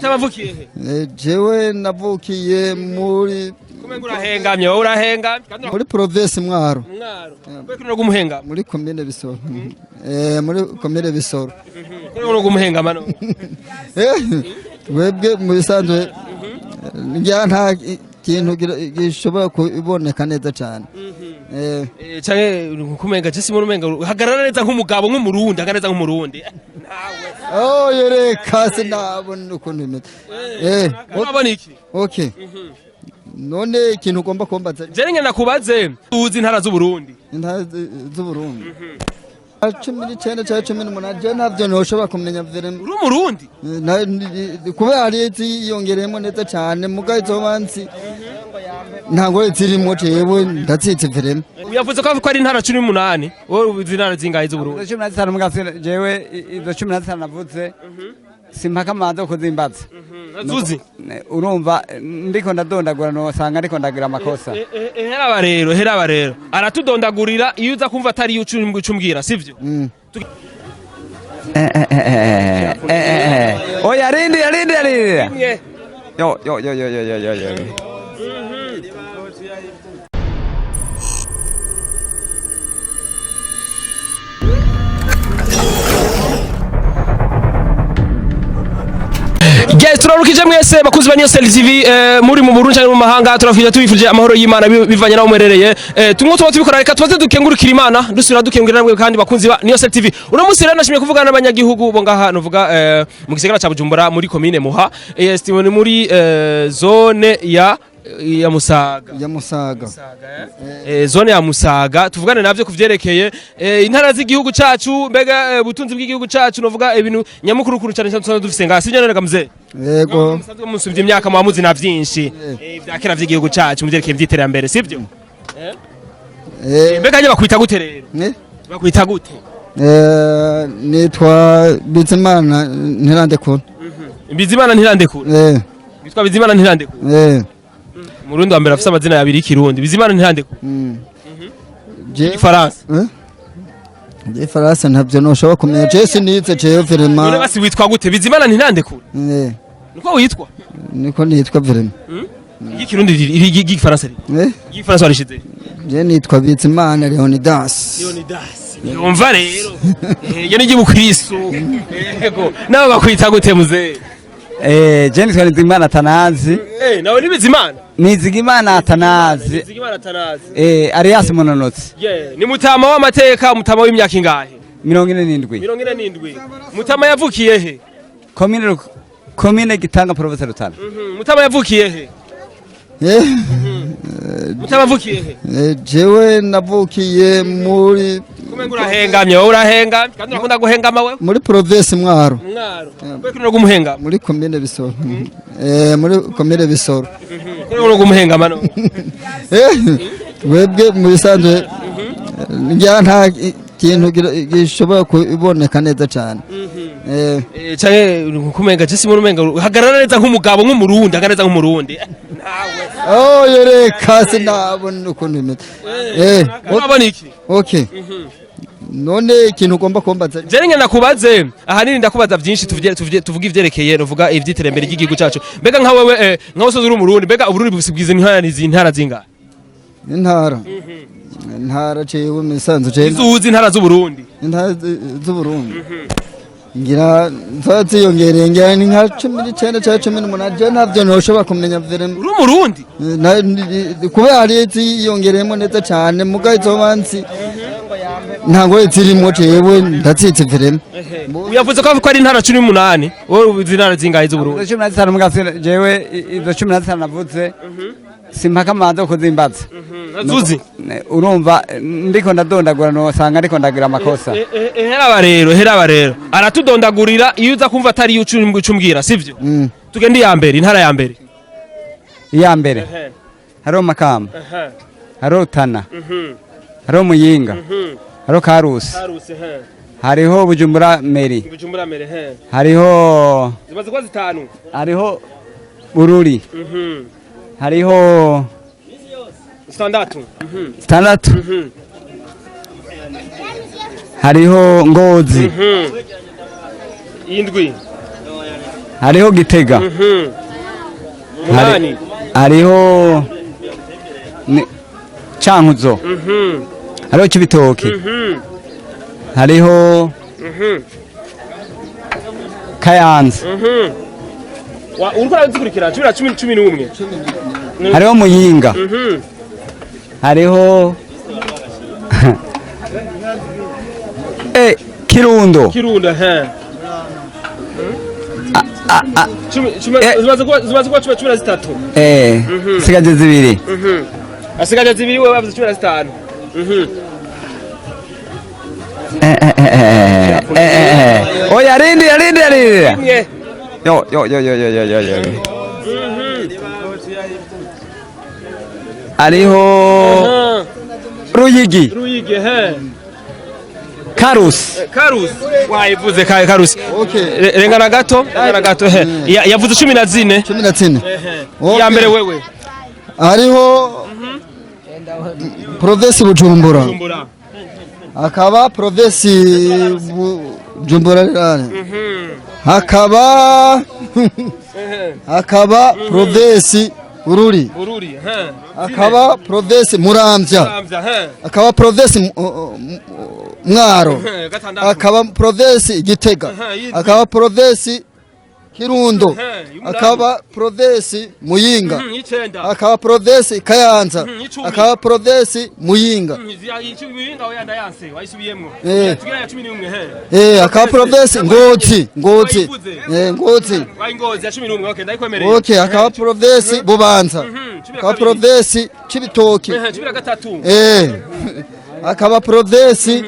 Mutabavukiye he? Jewe navukiye muri Kumenga urahengamye wowe urahengamye muri province Mwaro. Kwe kino gumuhenga muri commune Bisoro. Muri commune Bisoro. Kino gumuhengama no. Webwe mu bisanzwe njya nta kintu gishobora kuboneka neza cyane. Canke kumenga je simu rumenga hagarara neza nk'umugabo nk'umurundi hagarara nk'umurundi. Oh yereka sinabona ukuntu imeze. Urabona iki? Okay. None ikintu ugomba kumbaza je ngena kubaze uzi intara z'u Burundi. Intara z'u Burundi. 19 cyangwa 18 je navyo noshobora kumenya vere. Uri umurundi? Kubera ari yongeremo neza cyane mugazo bansi. Ntango zirimo jewe ndatsitse vere. Uyavuze ko ari intara 18 wowe uzi intara zingahe z'u Burundi? 15 mugafye jewe izo 15 navuze. Simpaka manzo kuzimbaza. Nazuzi urumva ndiko ndadondagura no sanga ndiko ndagira amakosa. Heraba rero aratudondagurira iyo uza kumva atari ucumbwira sivyo? Oya rindi. Yo. Yes, turarukije mwese bakuzi ba Niosel TV muri mu Burundi cyangwa mu mahanga turafije tubifuje amahoro y'Imana bivanye naho umerereye tumwe tubikora reka tubaze dukengurukira Imana dusubira dukengurira namwe kandi bakunzi ba Niosel TV uno munsi rero nashimye kuvugana n'abanyagihugu bo ngaha novuga mu gisagara ca Bujumbura muri commune Muha estimoni muri zone ya Musaga zone ya Musaga tuvugane navyo kuvyerekeye intara z'igihugu cacu mbega butunzi bw'igihugu cacu novuga ibintu nyamukurukuru cyane cyane dufise ngaha sivyo none kamze yego musubye imyaka mwamuzi na vyinshi vyakera vy'igihugu cacu muvyerekeye vy'iterambere sivyo mbega anye bakwita gute rero bakwita gute nitwa Bizimana Ntirandekura Bizimana Ntirandekura bitwa Bizimana Ntirandekura Murundi wa mbere afite amazina yabiri y'ikirundi Bizimana Ntirandekura Ifaransa Ifaransa ntabyo noshobora kumenya je sinize je vraiment none basi witwa gute Bizimana Ntirandekura niko witwa niko nitwa vraiment ikirundi igifaransa igifaransa warishize je nitwa Bizimana Leonidas yumva rero iyo ni gibukristo yego nawe bakwita gute muze je nitwa Bizimana Tanazi nawe ni Bizimana Nizigimana Tanazi Arias Mononotsi ni mutama w'amateka mutama w'imyaka ingahe 47 mutama yavukiye he commune Gitanga province Rutana mutama yavukiye he mutama yavukiye he jewe navukiye muri kumenga urahengamye wowe urahengamye kandi urakunda guhengama wewe muri province Mwaro kwe kino gumuhenga muri commune Bisoro muri commune Bisoro kino gumuhengama no webwe mu bisanzwe njya nta kintu gishobora kuboneka neza cyane canke kumenga je simu rumenga hagarara neza nk'umugabo nk'umurundi hagarara neza nk'umurundi oh yereka sinabona ukuntu imeze urabona iki okay none ikintu ugomba kumbaza je ngena kubaze ahanini ndakubaza byinshi tuvuga ivyerekeye novuga ivyiterambere ry'igihugu cacu mbega nka wewe nka usoze uri umurundi mbega uburundi busibwize intara zingahe intara cewe misanzu je izuzi intara z'u Burundi ngira nzaziyongereye ngira ni nka 19 cyangwa 18 je navyo noshobora kumenya vere uri umurundi kubera ari yongeremo neza cyane mugazo bansi ntango zirimo jewe ndatsitse vere uyavuze ko ari intara 18 wowe uzi intara zingahe z'u Burundi 15 mugafye jewe izo 15 navuze simpaka manzo kuzimbaza nazuzi urumva ndiko ndadondagura no sanga ndiko ndagira amakosa heraba rero aratudondagurira iyo uza kumva atari ucumbwira sivyo tugende intara ya mbere haro Makamba haro Rutana haro Muyinga haro Karusi hariho Bujumbura Meri hariho zimaze kwa zitanu hariho Bururi hariho standatu hariho Ngozi indwi hariho Gitega Munani. hariho Cankuzo hariho Cibitoke hariho Kayanza uriko arazikurikira 11 hariho Muyinga hariho Kirundo zimaze kuba 13 sigaje zibiri asigaje zibiri wewe bavuze 15 oya rindi yo hariho Ruyigi Karusi wayivuze Karusi rengana gato yavuze 14 ya mbere wewe hariho province Bujumbura hakaba province Bujumbura hakaba province Bururi hakaba province Muramvya hakaba province Mwaro hakaba province Gitega hakaba province Kirundo hakaba province Muyinga hakaba province Kayanza hakaba province Muyinga hakaba province Ngozi okay hakaba province Bubanza hakaba province Cibitoke hakaba province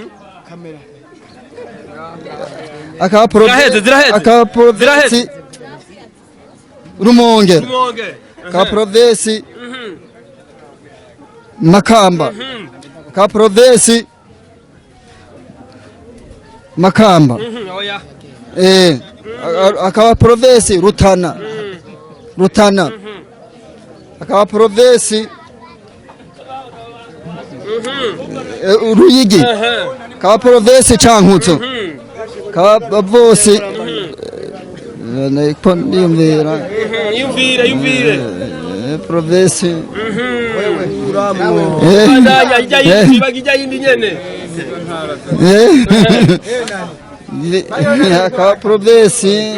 hakaba province Rumonge hakaba province Makamba hakaba province Makamba hakaba province Rutana hakaba province Ruyigi hakaba province Cankuzo hakaba bose yumvire province hakaba province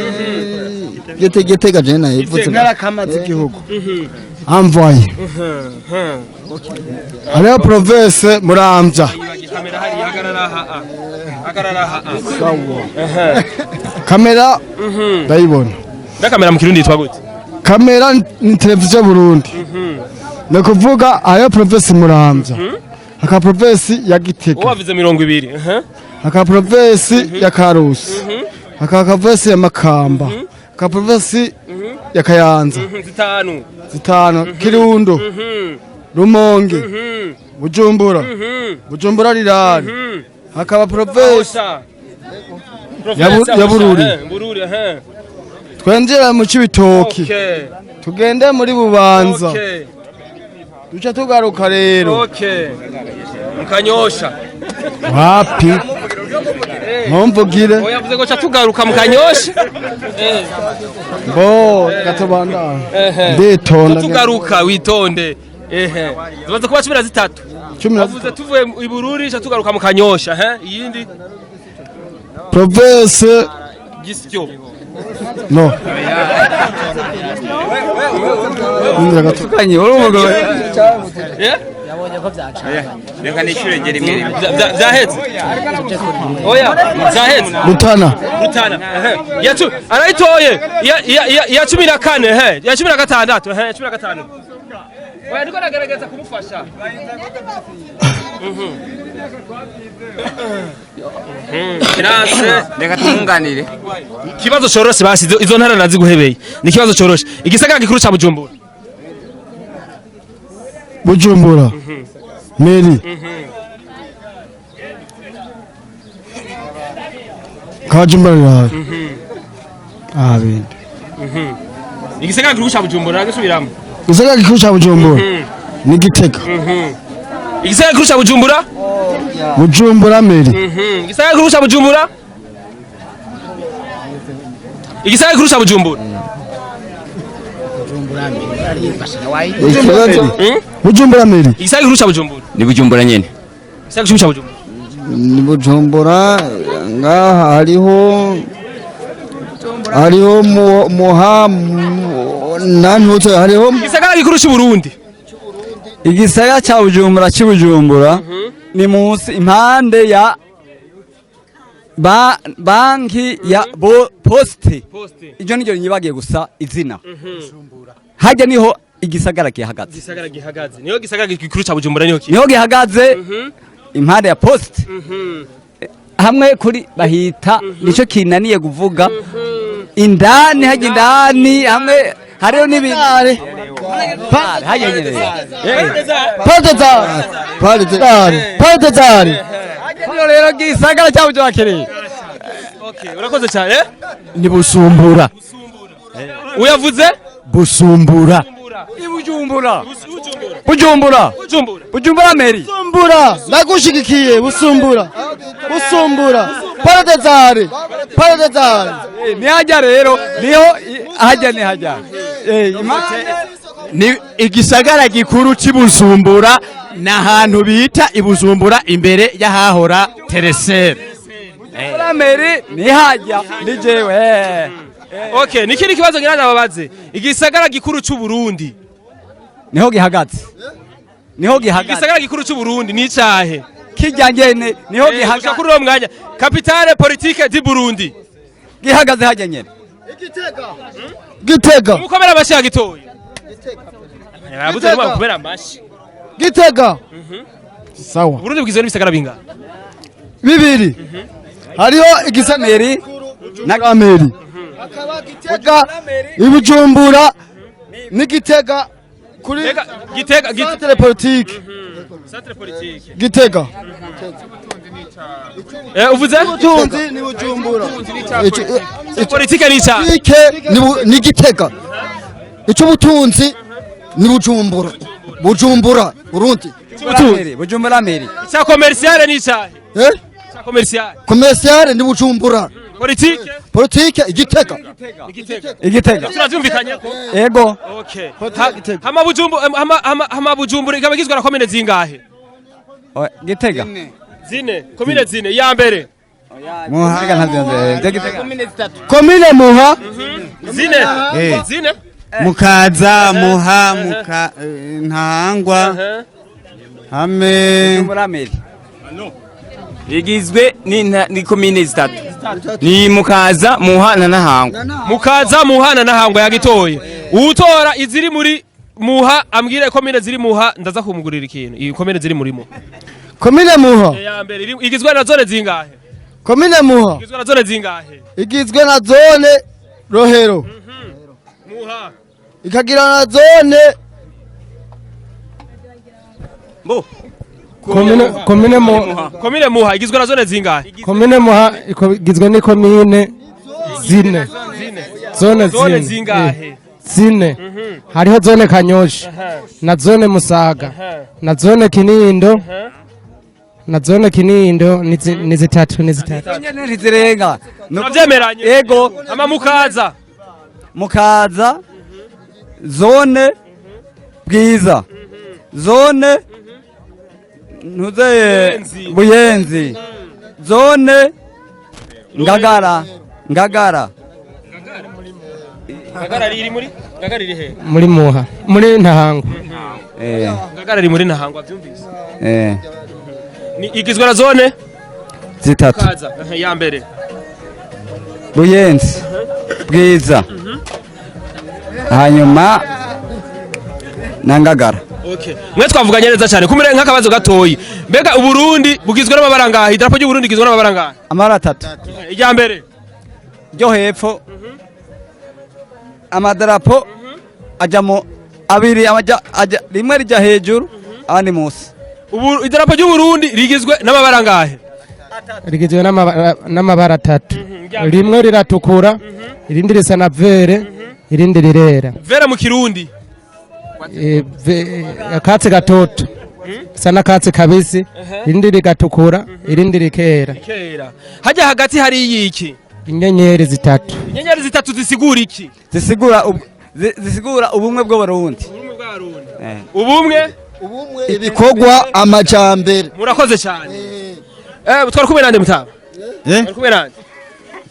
Gitega jena ivuze narakamaze igihugu amvaye hariho province Muramvya kamera ndayibona kamera mu kirundi yitwa gute kamera ni televiziyo Burundi no kuvuga hariho province Muramvya hakaba province ya Gitega wavuze 20 hakaba province ya Karusi hakaba province ya Makamba hakaba province ya Kayanza zitanu Kirundo Rumonge Bujumbura rirari hakaba province ya Bururi twinjira mu Cibitoki tugende muri Bubanza duca tugaruka rero mukanyosha wapi Mumvugire yavuze ko tugaruka mukanyosha bo gatobanda ndetonda tugaruka witonde zimaze kuba 13 wavuze tuvuye i Bururi cha tugaruka mukanyosha iyindi province Gisyo no tukanye urumugabo yabonye ko byaca reka nishure rimwe byahetse oya byahetse Rutana arayitoye ya 14 ya 16 ya 15 oya ndiko nagerageza kumufasha reka tumunganire kibazo coroshe basi izo ntara naziguhebeye ni kibazo coroshe igisagara gikuru ca Bujumbura Meri Kajumbura abindi igisagara gikuru ca Bujumbura nagisubiramo igisagara gikuru ca Bujumbura ni Gitega igisagara gikuru ca Bujumbura Meri igisagara gikuru ca Bujumbura igisagara gikuru ca Bujumbura ikibazo Bujumbura meri igisagara gikuru ca Bujumbura ni Bujumbura nyene igisagara gikuru ca Bujumbura ni Bujumbura ngaha hariho muha nantuze hariho igisagara gikuru c'u Burundi igisagara ca Bujumbura cy'Ubujumbura ni munsi impande ya banki ya poste ijo niryo nyibagiye gusa izina hajya niho igisagara gihagaze niho gisagara gikuru ca Bujumbura niho gihagaze impande ya poste hamwe kuri bahita nico kinaniye kuvuga indani hajya indani hamwe hariho n'ibindi Padezari rero gisagara cya Bujumbura kiri urakoze cyane ni Busumbura uyavuze Busumbura Bujumbura meri Busumbura ndagushigikiye Busumbura Padezari ni hajya rero niho hajya ni igisagara gikuru cy'Ibujumbura n'ahantu bita Ibujumbura imbere y'ahahora Teresere meri ni hajya ni jewe okay nikiri kibazo ngirana babaze igisagara gikuru c'u Burundi niho gihagaze igisagara gikuru c'u Burundi ni cahe kijyangene niho gihagaze kuri uwo mwanya capitale politique du Burundi gihagaze hajya nyene Gitega mukomera amashi yagitoye yabuze ngo mukomera amashi Gitega sawa Burundi bugizwe n'ibisagara binga bibiri hariho igisameri na meri Gitega Ibujumbura ni Gitega kuri Gitega centre politique Gitega uvuze ubutunzi ni Bujumbura politique ni ca ni Gitega ico butunzi ni Bujumbura Burundi Bujumbura meri ca commercial ni ca ca commercial ni Bujumbura politique Igitega turavyumvikanye ko ego okay hama Bujumbura ikabagizwe na komine zingahe Gitega zine komine zine ya mbere komine Muha zine Mukaza Muha Ntahangwa hame igizwe ni komine zitatu ni Mukaza Muha na Ntahangwa Mukaza Muha na Ntahangwa yagitoye utora iziri muri Muha ambwire komine ziri Muha ndaza kumugurira ikintu iyi komine ziri murimo komine Muha ya mbere igizwe na zone zingahe komine Muha igizwe na zone zingahe igizwe na zone Rohero Muha ikagira na zone komine Muha igizwe na zone zingahe komine Muha igizwe ni komine zine zone zingahe zine hariho zone Kanyosha na zone Musaga na zone Kinindo na zone Kinindo ni zitatu ntizirenga navyemeranye ego ama Mukaza zone Bwiza zone ntuze Buyenzi zone Ngagara iri he muri Muha muri Ntahangwa Ngagara iri muri Ntahangwa byumvise ni igizwe na zone zitatu Kaza ya mbere Buyenzi Bwiza hanyuma na Ngagara okay mwe twavuganye neza cyane kumire nk'akabazo gatoyi mbega uburundi bugizwe n'amabara ngahe idarapo y'uburundi igizwe n'amabara ngahe amara atatu ijya mbere ryo hepfo amadarapo ajamo abiri aja rimwe rija hejuru abandi munsi ubu idarapo y'uburundi rigizwe n'amabara ngahe rigizwe n'amabara atatu rimwe riratukura irindi risa na vere irindi rirera vere mu kirundi akatsi gatoto isa n'akatsi kabisi irindi rigatukura irindi rikera hajya hagati hari yiki inyenyeri zitatu. inyenyeri zitatu zisigura iki? zisigura ubumwe bw'abarundi. ubumwe ibikorwa amajambere. murakoze cyane. Twari kumwe nande mutaba? Twari kumwe nande?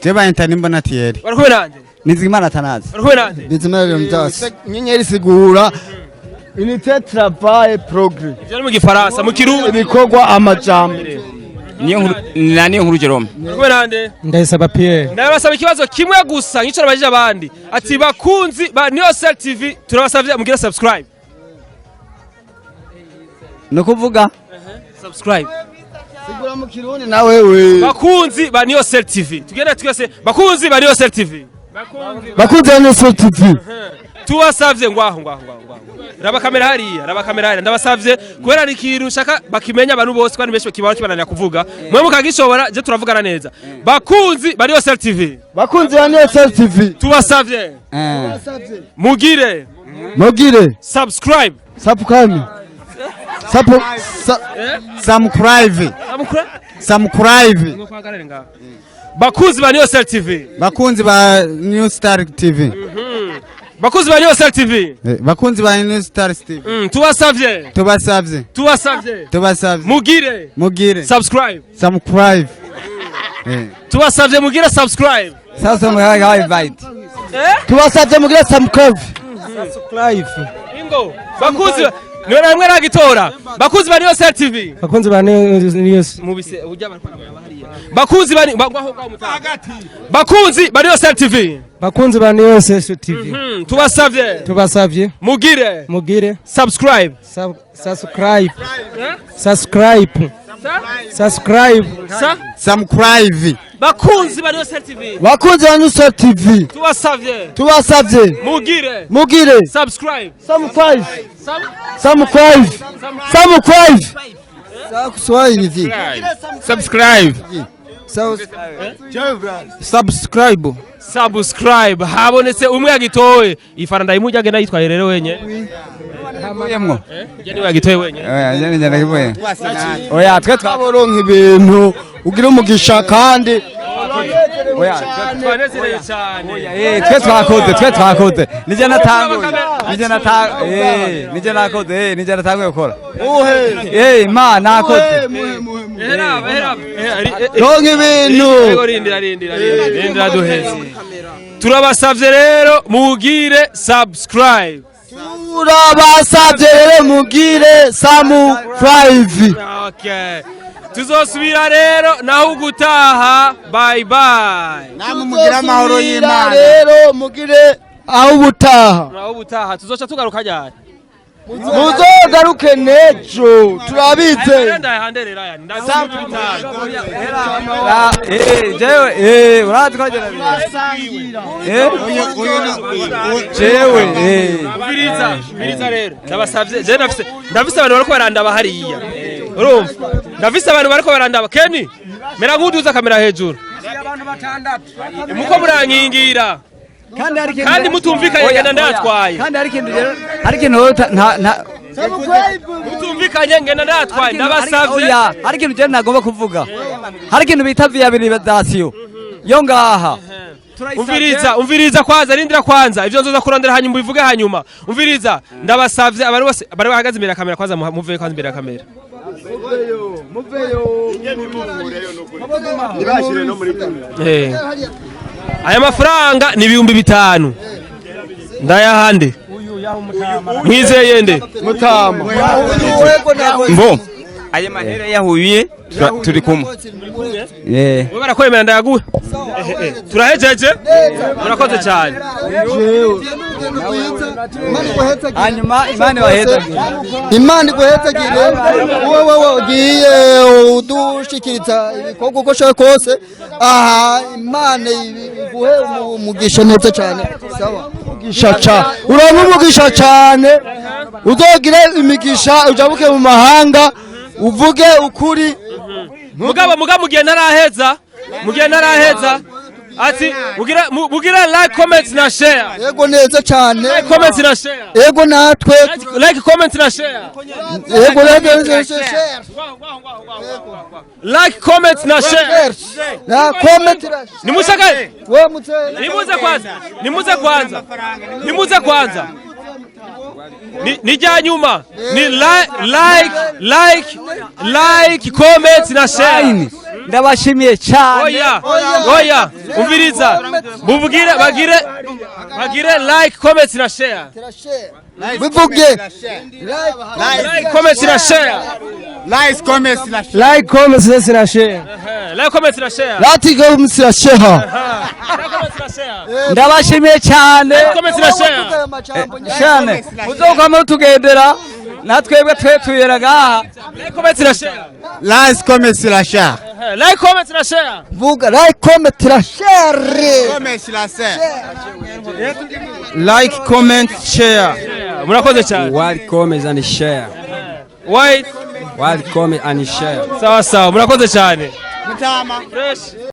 Jeba intani na Thierry. Twari kumwe nande? Nizigimana Tanazi. Twari kumwe nande? Bizimana Mutasi. Inyenyeri sigura unité travail progrès. Ivyo mu gifaransa mu kirundi ibikorwa amajambere. niyo nkuru Jerome. Twari kumwe nande? Ndayisaba Pierre. Ndabasaba ikibazo kimwe gusa nk'ico nabajije abandi. Ati bakunzi ba Niosel TV turabasavye mugira subscribe. No kuvuga Subscribe. Sigura mu kirundi na wewe. Bakunzi ba Niosel TV. Tugenda twese bakunzi ba Niosel TV. Bakunzi ba Niosel TV. Tubasavye ngwaho. Raba kamera hariya, ndabasavye kubera ari ikintu shaka bakimenya abantu bose kandi benshi bakibara kibananira kuvuga. Mwe mukagishobora je turavugana neza. Bakunzi ba Niosel TV. Bakunzi ba Niosel TV. Tubasavye. Mugire subscribe. Subscribe. Bakunzi ba Niosel TV. Bakunzi ba New Star TV. Bakunzi ba Niosel TV. Bakunzi ba New Star TV. Tubasavye. Mugire subscribe. Tubasavye mugire subscribe. sasa mwaga invite. Tubasavye mugire subscribe. Ingo bakunzi niwe namwe ragitora. Bakunzi ba Niosel TV. Bakunzi ba Niosel. Mubise ujya barikora hariya. Bakunzi ba ngwaho kwa mutaka. Bakunzi ba Niosel TV. Bakunzi ba Niosel TV. Tubasavye mugire subscribe. Bakunzi ba Niosel TV. Bakunzi ba Niosel TV. Tubasavye mugire subscribe. Subscribe. Habonetse umwe yagitowe. Ifaranda imujya agenda yitwaye rero wenye. Yemwo. Jeni yagitoye wenye. Njye ndakiboye. Oya twe twaboronka ibintu ugira umugisha kandi oya twanezereye cyane. twe twakoze. Nije natanguye. Nije natanguye gukora. Imana nakoze. Ronka ibintu. Rindira duheze. Turabasavye rero mugire subscribe. Okay. Tuzosubira rero naho gutaha. Bye bye. Namwe mugira amahoro y'Imana. Rero mugire aho ubutaha. Tuzoca tugaruka ryari? Muzogaruke nejo turabize. Ndahanderera yani. jewe uratwagera jewe Biriza rero. Ndabasavye je ndafise abantu bariko barandaba hariya. Urumva? Ndafise abantu bariko barandaba. Keni mera nkuduza kamera hejuru. abantu batandatu. Muko murankingira. Kandi mutumvikanye ngenda ndatwaye. Kandi hari ikintu nta mutumvikanye ngenda ndatwaye ndabasavye. Hari ikintu je nagomba kuvuga. Hari ikintu bita viabilisation. Yo ngaha. Umviriza kwanza rindira kwanza ivyo nzoza kurondera hanyuma bivuge hanyuma. Umviriza ndabasavye abantu bose bari bahagaze imbere ya kamera kwanza muvuye kwanza imbere ya kamera. Muveyo. Nibashire no muri kamera. Aya mafaranga ni 5,000. Ndayahande. Mwizeye nde? Mutama. Mbo. Aya mahera yahuye turi kumwe. Wewe barakwemera ndayaguhe. Turahejeje. Murakoze cyane. Hanyuma Imana iguhezagire. Wowe ugiye udushikiriza ibikorwa uko shaka kose. Aha Imana iguhe umugisha neza cyane. Sawa. Uronka umugisha cyane. Uzogire imigisha ujabuke mu mahanga. Uvuge ukuri. Mugabo mugiye naraheza. ati mugira like comment na share yego neza cyane like comment na share yego natwe like comment na share yego neza share like comment na share na comment nimusakaye we mutse nimuze kwanza ni jya nyuma ni like comment na share ndabashimiye cyane oya umviriza bagire like comment na share bivuge like comment na share Like comments la like comments na share like comment na share lati go msira sheha ndabashimiye cyane comment na share cyane muzokama tugendera natwebwe twetuyera gaha like comment na share Like comments la share. like comment na share vuga like comment la share Comments la share. like comment share murakoze cyane white comment and share white white comment and share sawa murakoze cyane Mutama. fresh